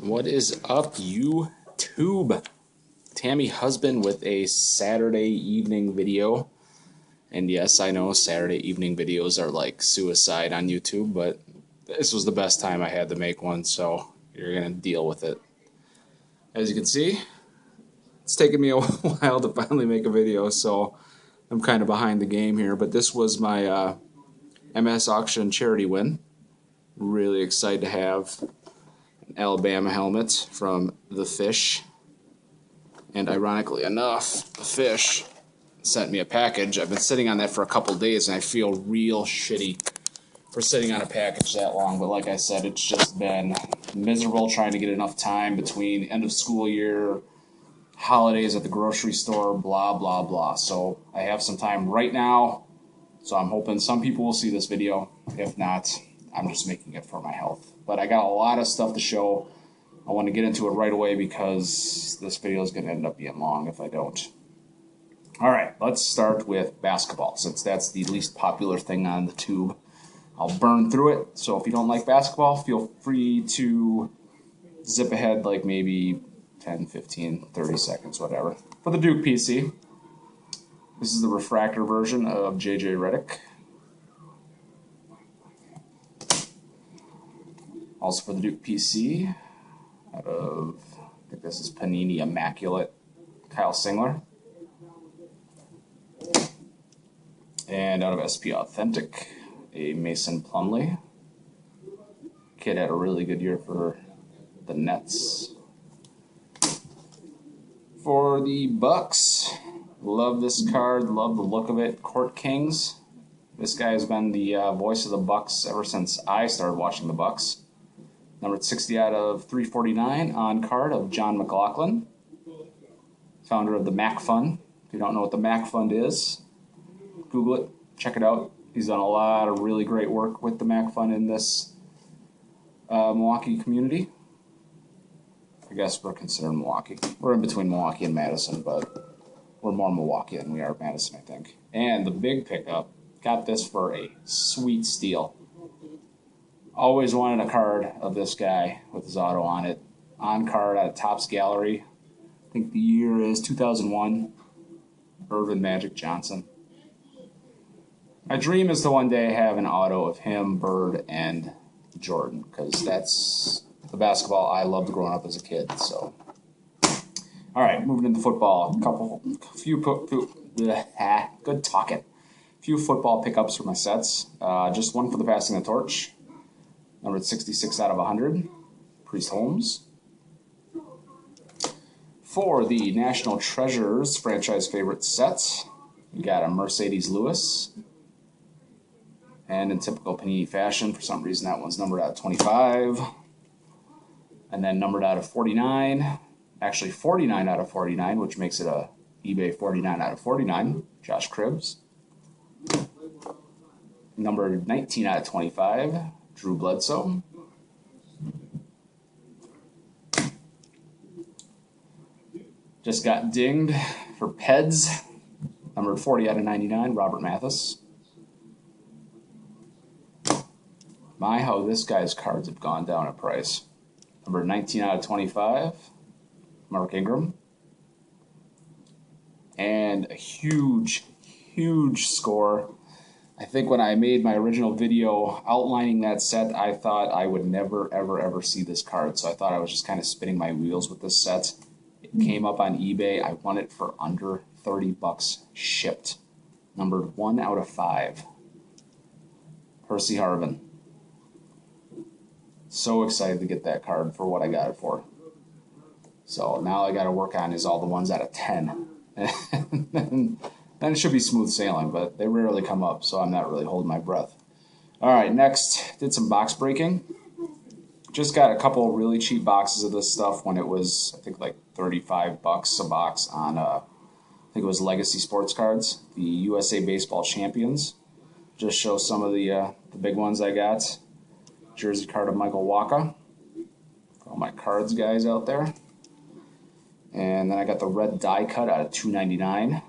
What is up, YouTube? Tammy Husband with a Saturday evening video. And yes, I know Saturday evening videos are like suicide on YouTube, but this was the best time I had to make one, so you're going to deal with it. As you can see, it's taken me a while to finally make a video, so I'm kind of behind the game here. But this was my MS Auction charity win. Really excited to have Alabama helmet from the Fish, and ironically enough, the Fish sent me a package. I've been sitting on that for a couple days, and I feel real shitty for sitting on a package that long. But like I said, it's just been miserable trying to get enough time between end of school year, holidays at the grocery store, blah blah blah. So I have some time right now, so I'm hoping some people will see this video. If not, I'm just making it for my health. But I got a lot of stuff to show. I want to get into it right away because this video is going to end up being long if I don't. All right, let's start with basketball, since that's the least popular thing on the tube. I'll burn through it, so if you don't like basketball, feel free to zip ahead like maybe 10, 15, 30 seconds, whatever. For the Duke PC, this is the refractor version of J.J. Redick. Also for the Duke PC, out of, I think this is Panini Immaculate, Kyle Singler. And out of SP Authentic, a Mason Plumlee. Kid had a really good year for the Nets. For the Bucks, love this card, love the look of it. Court Kings. This guy has been the voice of the Bucks ever since I started watching the Bucks. Numbered 60 out of 349 on card of John McLaughlin, founder of the Mac Fund. If you don't know what the Mac Fund is, Google it, check it out. He's done a lot of really great work with the Mac Fund in this Milwaukee community. I guess we're considered Milwaukee. We're in between Milwaukee and Madison, but we're more Milwaukee than we are Madison, I think. And the big pickup, got this for a sweet steal. Always wanted a card of this guy with his auto on it. On card at Topps Gallery. I think the year is 2001. Irvin Magic Johnson. My dream is to one day have an auto of him, Bird, and Jordan, because that's the basketball I loved growing up as a kid. So, all right, moving into football. Good talking. Few football pickups for my sets. Just one for the passing the torch. Numbered 66 out of 100, Priest Holmes. For the National Treasures franchise favorite set, we got a Mercedes Lewis. And in typical Panini fashion, for some reason that one's numbered out of 25. And then numbered out of 49. Actually 49 out of 49, which makes it a eBay 49 out of 49, Josh Cribbs. Numbered 19 out of 25. Drew Bledsoe. Just got dinged for Peds. Numbered 40 out of 99, Robert Mathis. My, how this guy's cards have gone down in price. Numbered 19 out of 25, Mark Ingram. And a huge, huge score. I think when I made my original video outlining that set, I thought I would never, ever, ever see this card. So I thought I was just kind of spinning my wheels with this set. It came up on eBay. I won it for under 30 bucks shipped. Numbered 1 out of 5. Percy Harvin. So excited to get that card for what I got it for. So now I got to work on is all the ones out of 10. Then it should be smooth sailing, but they rarely come up, so I'm not really holding my breath. All right, next, did some box breaking. Just got a couple really cheap boxes of this stuff when it was, I think, like 35 bucks a box on, I think it was Legacy Sports Cards, the USA Baseball Champions. Just show some of the big ones I got. Jersey card of Michael Wacha. For all my cards guys out there. And then I got the red die cut out of $2.99.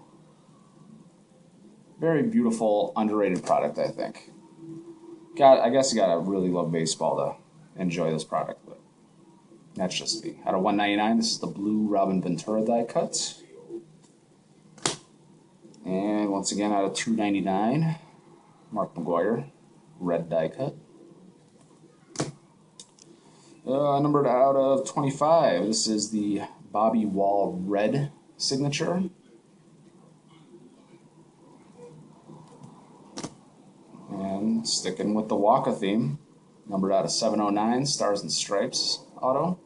Very beautiful, underrated product, I think. I guess you gotta really love baseball to enjoy this product. But That's just me. Out of 199, this is the blue Robin Ventura die cut. And once again, out of 299, Mark McGwire, red die cut. Numbered out of 25, this is the Bobby Wall red signature. And sticking with the Walker theme, numbered out of 709, Stars and Stripes auto.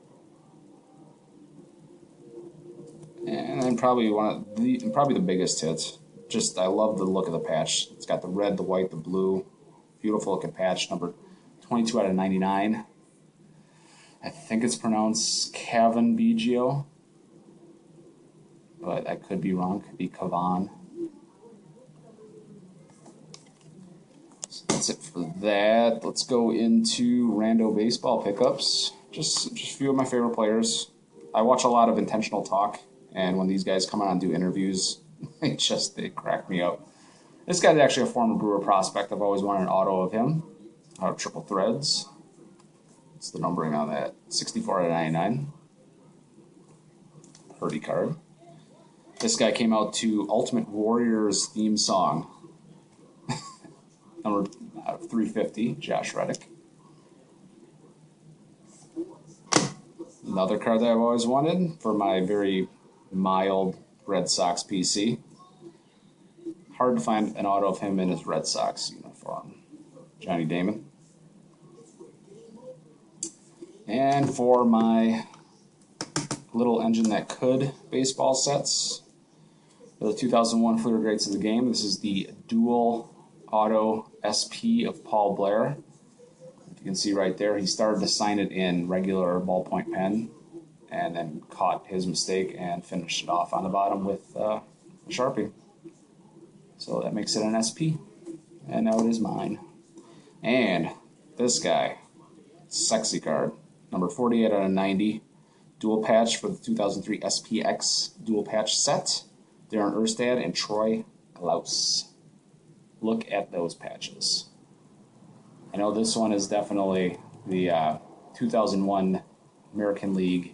And then probably the biggest hit. Just, I love the look of the patch. It's got the red, the white, the blue. Beautiful looking patch, numbered 22 out of 99. I think it's pronounced Cavan Biggio, but I could be wrong. Could be Cavan. So that's it for that. Let's go into rando baseball pickups. Just a few of my favorite players. I watch a lot of Intentional Talk, and when these guys come on and do interviews, they crack me up. This guy's actually a former Brewer prospect. I've always wanted an auto of him out of Triple Threads. What's the numbering on that? 64 out of 99. Purdy card. This guy came out to Ultimate Warriors theme song. Number 350, Josh Reddick. Another card that I've always wanted for my very mild Red Sox PC. Hard to find an auto of him in his Red Sox uniform. Johnny Damon. And for my little engine that could baseball sets, for the 2001 Fleer Greats of the Game, this is the dual auto SP of Paul Blair. If you can see right there, he started to sign it in regular ballpoint pen and then caught his mistake and finished it off on the bottom with a Sharpie. So that makes it an SP. And now it is mine. And this guy, sexy card, number 48 out of 90, dual patch for the 2003 SPX dual patch set, Darren Erstad and Troy Glaus. Look at those patches. I know this one is definitely the 2001 American League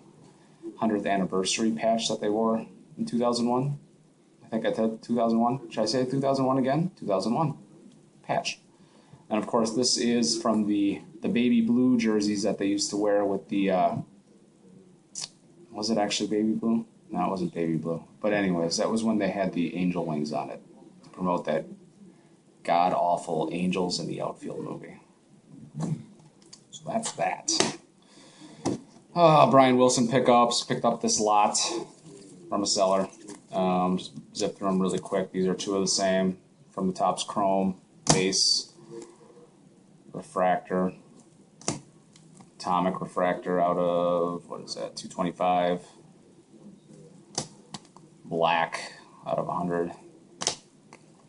100th anniversary patch that they wore in 2001. I think I said 2001. Should I say 2001 again? 2001 patch. And of course, this is from the baby blue jerseys that they used to wear with the. Was it actually baby blue? No, it wasn't baby blue. But anyways, that was when they had the angel wings on it to promote that god awful Angels in the Outfield movie. So that's that. Brian Wilson pickups. Picked up this lot from a seller. Just zip through them really quick. These are two of the same. From the Topps Chrome, base, refractor, atomic refractor out of, what is that, 225. Black out of 100.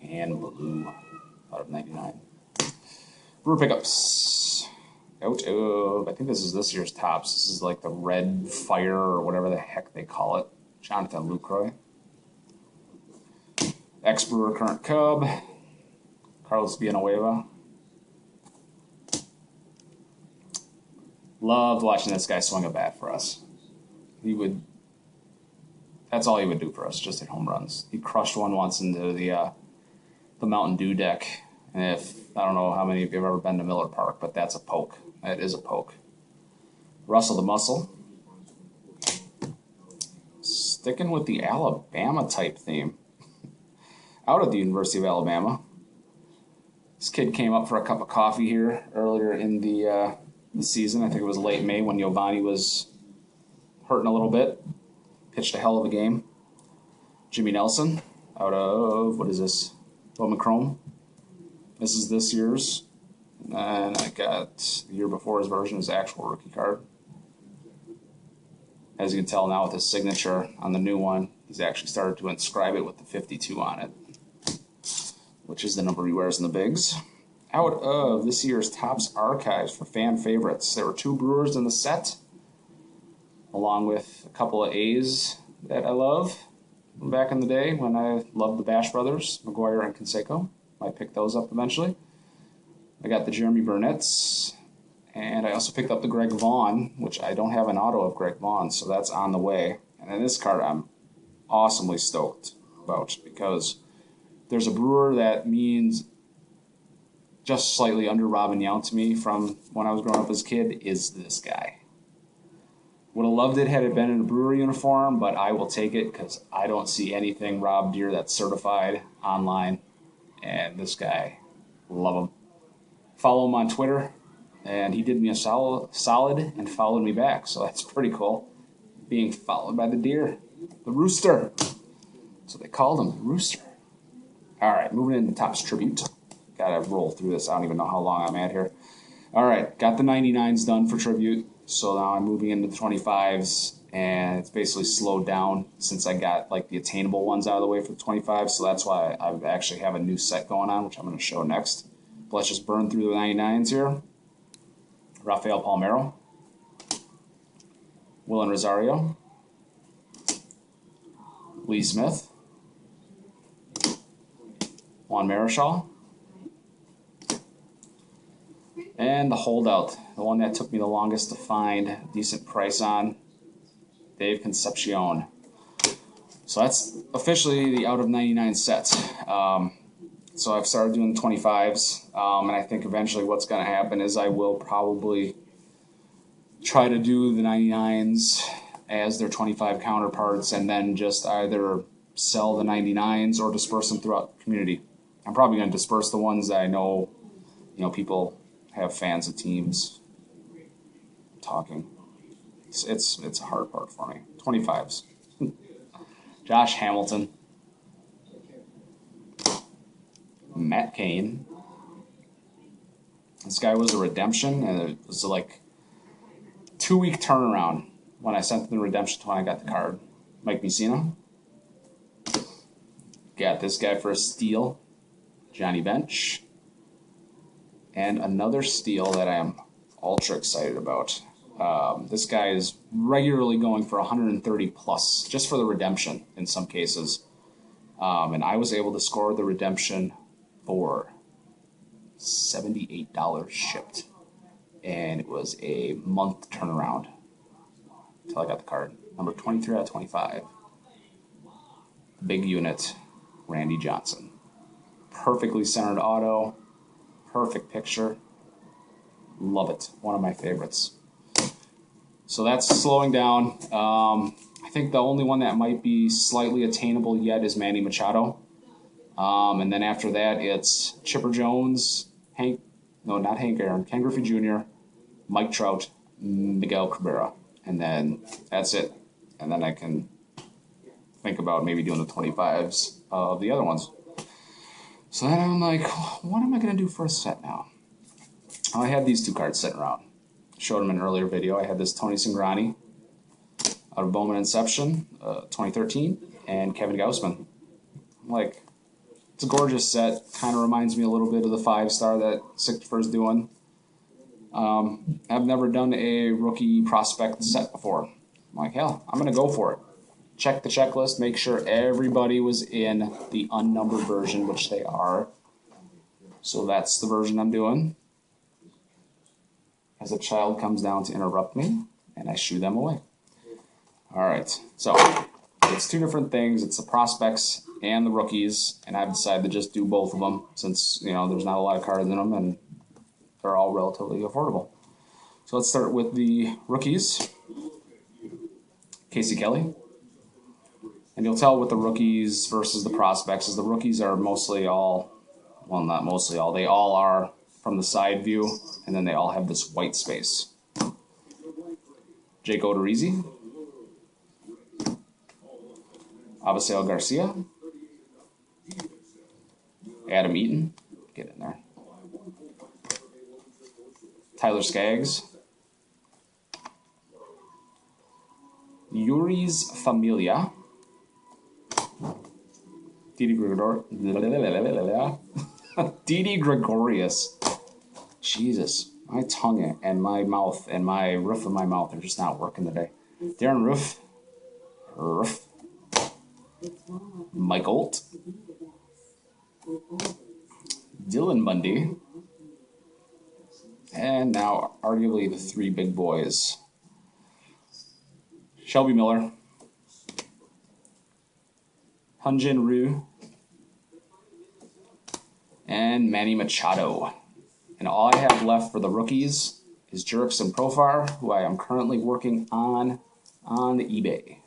And blue out of 99. Brewer pickups. Out of, I think this is this year's Topps. This is like the Red Fire or whatever the heck they call it. Jonathan Lucroy. Ex-Brewer, current Cub. Carlos Villanueva. Loved watching this guy swing a bat for us. That's all he would do for us, just hit home runs. He crushed one once into the Mountain Dew deck. And I don't know how many of you have ever been to Miller Park, but that's a poke. That is a poke. Russell the Muscle. Sticking with the Alabama type theme. Out of the University of Alabama. This kid came up for a cup of coffee here earlier in the season. I think it was late May when Giovanni was hurting a little bit. Pitched a hell of a game. Jimmy Nelson out of, what is this? Bowman Chrome. This is this year's. And I got the year before his version, his actual rookie card. As you can tell now with his signature on the new one, he's actually started to inscribe it with the 52 on it, which is the number he wears in the bigs. Out of this year's Topps Archives for fan favorites, there were 2 Brewers in the set, along with a couple of A's that I love from back in the day when I loved the Bash Brothers, McGwire and Canseco. Might pick those up eventually. I got the Jeremy Burnett's And I also picked up the Greg Vaughn, which I don't have an auto of Greg Vaughn, so that's on the way. And then this card I'm awesomely stoked about because there's a brewer that means just slightly under Robin Yount to me from when I was growing up as a kid is this guy. Would have loved it had it been in a brewer uniform, but I will take it because I don't see anything Rob Deere that's certified online. And this guy, love him. Follow him on Twitter, and he did me a solid and followed me back, so that's pretty cool. Being followed by the deer, the rooster. So they called him the rooster. All right, moving into Topps Tribute. Gotta roll through this. I don't even know how long I'm at here. All right, got the 99s done for Tribute. So now I'm moving into the 25s, and it's basically slowed down since I got like the attainable ones out of the way for the 25s. So that's why I actually have a new set going on, which I'm going to show next. But let's just burn through the 99s here. Rafael Palmeiro, Willen Rosario, Lee Smith, Juan Marichal, and the holdout, the one that took me the longest to find a decent price on, Dave Concepcion. So that's officially the out of 99 set. So I've started doing the 25s, and I think eventually what's going to happen is I will probably try to do the 99s as their 25 counterparts and then just either sell the 99s or disperse them throughout the community. I'm probably going to disperse the ones that I know, people have fans of teams talking. It's a hard part for me. 25s. Josh Hamilton. Matt Cain. This guy was a redemption, and it was like 2-week turnaround when I sent the redemption to when I got the card. Mike Mussina. Got this guy for a steal. Johnny Bench. And another steal that I am ultra excited about. This guy is regularly going for 130 plus, just for the redemption in some cases. And I was able to score the redemption for $78 shipped. And it was a month turnaround until I got the card. Number 23 out of 25. Big unit, Randy Johnson. Perfectly centered auto. Perfect picture. Love it. One of my favorites. So that's slowing down. I think the only one that might be slightly attainable yet is Manny Machado. And then after that, it's Chipper Jones, Ken Griffey Jr., Mike Trout, Miguel Cabrera. And then that's it. And then I can think about maybe doing the 25s of the other ones. So then I'm like, what am I going to do for a set now? I had these two cards sitting around. Showed them in an earlier video. I had this Tony Cingrani out of Bowman Inception, 2013, and Kevin Gausman. I'm like, it's a gorgeous set. Kind of reminds me a little bit of the 5-star that Sickfer's doing. I've never done a rookie prospect set before. I'm like, hell, I'm going to go for it. Check the checklist, make sure everybody was in the unnumbered version, which they are. So that's the version I'm doing. As a child comes down to interrupt me, and I shoo them away. All right, so it's two different things. It's the prospects and the rookies, and I've decided to just do both of them since, there's not a lot of cards in them, and they're all relatively affordable. So let's start with the rookies. Casey Kelly. And you'll tell with the rookies versus the prospects is the rookies are mostly all, well, not mostly all, they all are from the side view, and then they all have this white space. Jake Odorizzi, Avisail Garcia, Adam Eaton, get in there, Tyler Skaggs, Yuri's Familia, Didi Gregorius. Jesus, my tongue and my mouth and my roof of my mouth are just not working today. Darren Roof. Mike Olt. Dylan Bundy. And now, arguably the three big boys. Shelby Miller, Hyunjin Ryu, and Manny Machado. And all I have left for the rookies is Jurickson Profar, who I am currently working on eBay.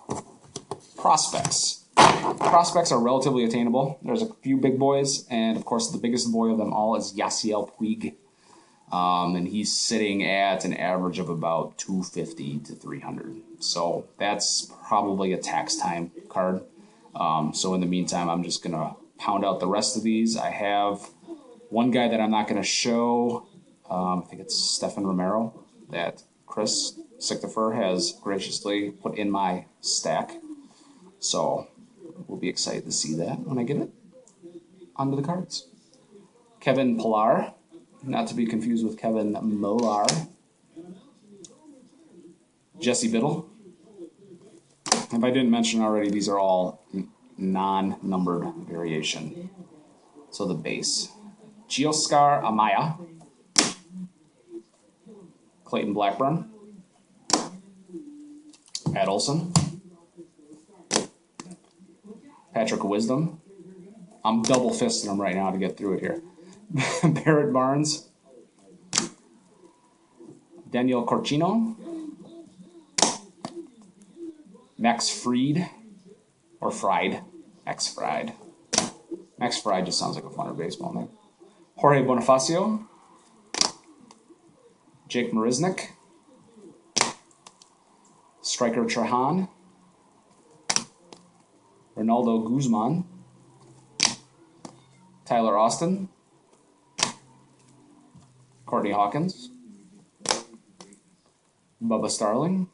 Prospects. Prospects are relatively attainable. There's a few big boys, and of course the biggest boy of them all is Yasiel Puig. And he's sitting at an average of about 250 to 300. So that's probably a tax time card. So in the meantime, I'm just going to pound out the rest of these. I have one guy that I'm not going to show. I think it's Stefan Romero that Chris Sichtifer has graciously put in my stack. So we'll be excited to see that when I get it onto the cards. Kevin Pillar. Not to be confused with Kevin Millar. Jesse Biddle. If I didn't mention already, these are all non-numbered variation. So the base. Gioskar Amaya. Clayton Blackburn. Pat Olson. Patrick Wisdom. I'm double fisting them right now to get through it here. Barrett Barnes, Daniel Corchino, Max Fried, or Fried, Max Fried. Max Fried just sounds like a funner baseball name. Jorge Bonifacio, Jake Marisnik, Striker Trahan, Ronaldo Guzman, Tyler Austin, Courtney Hawkins, Bubba Starling,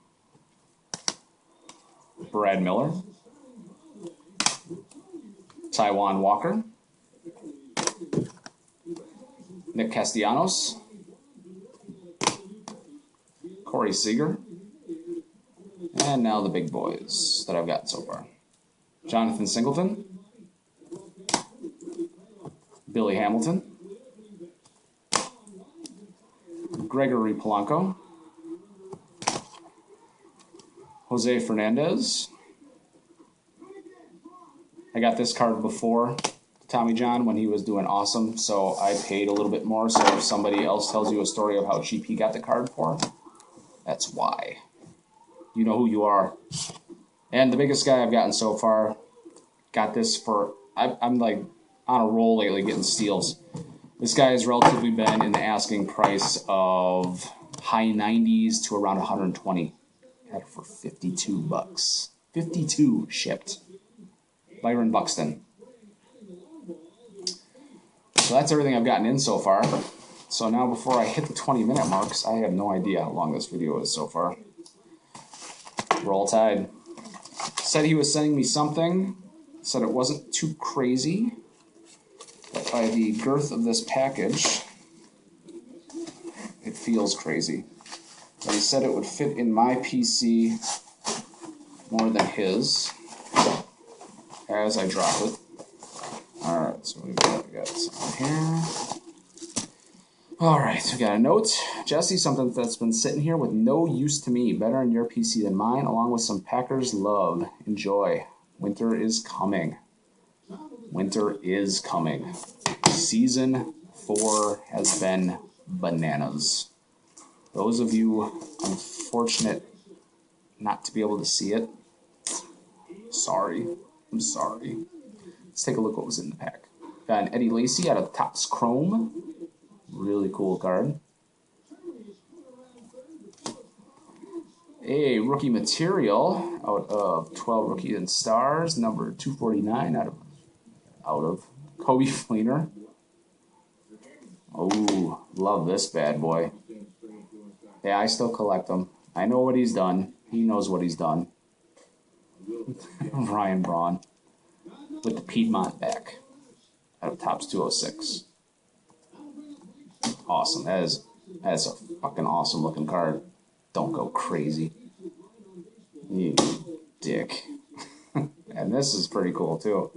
Brad Miller, Tijuan Walker, Nick Castellanos, Corey Seager, and now the big boys that I've gotten so far. Jonathan Singleton, Billy Hamilton, Gregory Polanco, Jose Fernandez. I got this card before Tommy John when he was doing awesome, so I paid a little bit more. So if somebody else tells you a story of how cheap he got the card for, that's why. You know who you are. And the biggest guy I've gotten so far, got this for, I'm like on a roll lately getting steals. This guy has relatively been in the asking price of high 90s to around 120. Got it for 52 bucks. 52 shipped. Byron Buxton. So that's everything I've gotten in so far. So now before I hit the 20-minute marks, I have no idea how long this video is so far. Roll Tide. Said he was sending me something. Said it wasn't too crazy. But by the girth of this package, it feels crazy. But he said it would fit in my PC more than his as I drop it. Alright, so we got something here. Alright, so we got a note. Jesse, something that's been sitting here with no use to me. Better on your PC than mine, along with some Packers love. Enjoy. Winter is coming. Winter is coming. Season 4 has been bananas. Those of you unfortunate not to be able to see it, sorry. I'm sorry. Let's take a look what was in the pack. Got an Eddie Lacy out of Topps Chrome. Really cool card. A rookie material out of 12 Rookie and Stars, number 249 out of Kobe Fleener. Oh, love this bad boy. Yeah, I still collect them. I know what he's done. He knows what he's done. Ryan Braun with the Piedmont back out of Topps 206. Awesome. That is a fucking awesome looking card. Don't go crazy. You dick. And this is pretty cool too.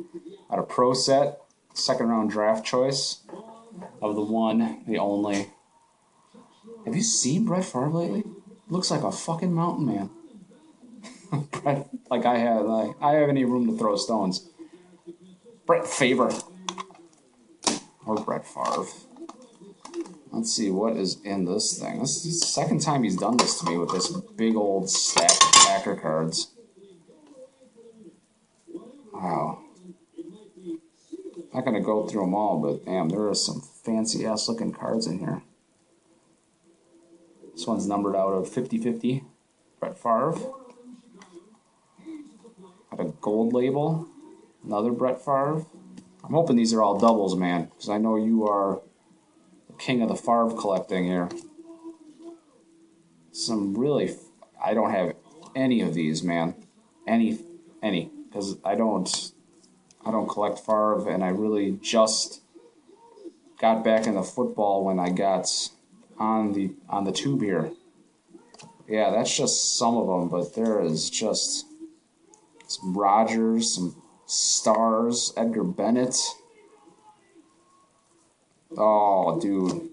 Out of Pro Set, second round draft choice of the one, the only Have you seen Brett Favre lately? Looks like a fucking mountain man. Brett, like I have any room to throw stones. Brett Favre. Or Brett Favre. Let's see what is in this thing. This is the second time he's done this to me with this big old stack of Packer cards. Wow. Not going to go through them all, but damn, there are some fancy ass looking cards in here. This one's numbered out of 50/50. Brett Favre. Got a gold label. Another Brett Favre. I'm hoping these are all doubles, man, because I know you are the king of the Favre collecting here. Some really, I don't have any of these, man. Any, because I don't collect Favre, and I really just got back into football when I got on the tube here. Yeah, that's just some of them, but there is just some Rodgers, some Stars, Edgar Bennett. Oh, dude.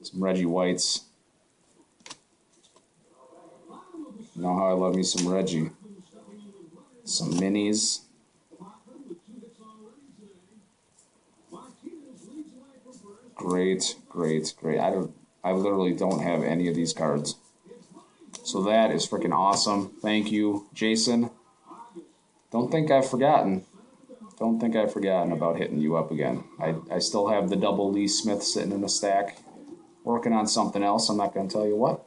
Some Reggie Whites. You know how I love me some Reggie. Some minis. Great. I literally don't have any of these cards. So that is freaking awesome. Thank you, Jason. Don't think I've forgotten. Don't think I've forgotten about hitting you up again. I still have the double Lee Smith sitting in the stack. Working on something else. I'm not going to tell you what.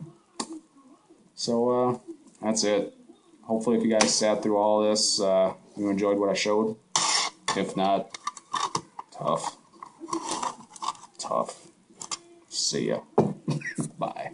So, that's it. Hopefully if you guys sat through all this, you enjoyed what I showed. If not, tough. See ya. Bye.